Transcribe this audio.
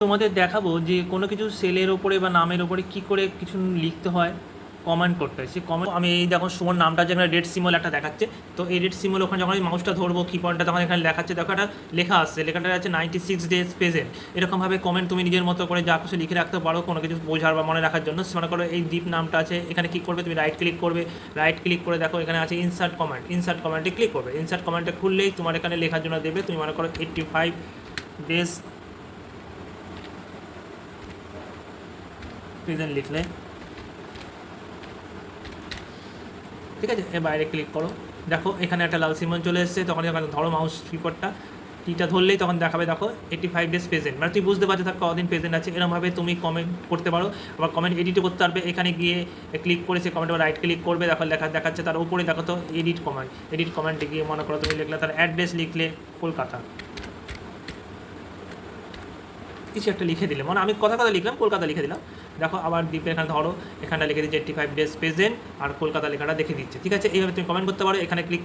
তোমাদের দেখাবো যে কোনো কিছু সেলের ওপরে বা নামের ওপরে কি করে কিছু লিখতে হয়, কমেন্ট করতে হয়। সেই কমেন্ট আমি এই দেখো সুমন নামটা যেখানে রেড সিম্বল একটা দেখাচ্ছে, তো এই রেড সিম্বল ওখানে যখন আমি মাউসটা ধরবো কি পয়েন্টটা তখন এখানে লেখাচ্ছে, দেখো একটা লেখা আসছে, লেখাটা আছে 96 ডেজ প্রেজেন্ট। এরকমভাবে কমেন্ট তুমি নিজের মতো করে যা কিছু লিখে রাখতে পারো কোনো কিছু বোঝার বা মনে রাখার জন্য। মনে করো এই দীপ নামটা আছে, এখানে কি করবে তুমি রাইট ক্লিক করবে, রাইট ক্লিক করে দেখো এখানে আছে ইনসার্ট কমেন্ট, ইনসার্ট কমেন্টে ক্লিক করবে। ইনসার্ট কমেন্টে খুললেই তোমার এখানে লেখার জন্য দেবে। তুমি মনে করো 85 ডেজ প্রেজেন্ট লিখলে, ঠিক আছে, এর বাইরে ক্লিক করো, দেখো এখানে একটা লাল সিম্বল চলে এসেছে। তখন যখন ধরো মাউস কিবোর্ডটা টিটা ধরলেই তখন দেখাবে দেখো 85 ডেজ প্রেজেন্ট, মানে তুই বুঝতে পারছো তার কদিন প্রেজেন্ট আছে। এরকমভাবে তুমি কমেন্ট করতে পারো, আবার কমেন্ট এডিটও করতে পারবে। এখানে গিয়ে ক্লিক করে সে কমেন্ট রাইট ক্লিক করবে, দেখো লেখা দেখাচ্ছে তার উপরে দেখো তো এডিট কমেন্ট, এডিট কমেন্টে গিয়ে মনে করো তুমি লিখলে তার অ্যাড্রেস লিখলে কলকাতা, কিছু একটা লিখে দিলে, মানে আমি কথা কথা লিখলাম কলকাতা লিখে দিলাম। দেখো আবার দ্বীপে এখানে ধরো এখানটা লিখে দিচ্ছে 85 ডেজ প্রেজেন্ট আর কলকাতা লেখাটা দেখে দিচ্ছে, ঠিক আছে। এইভাবে তুমি কমেন্ট করতে পারো, এখানে ক্লিক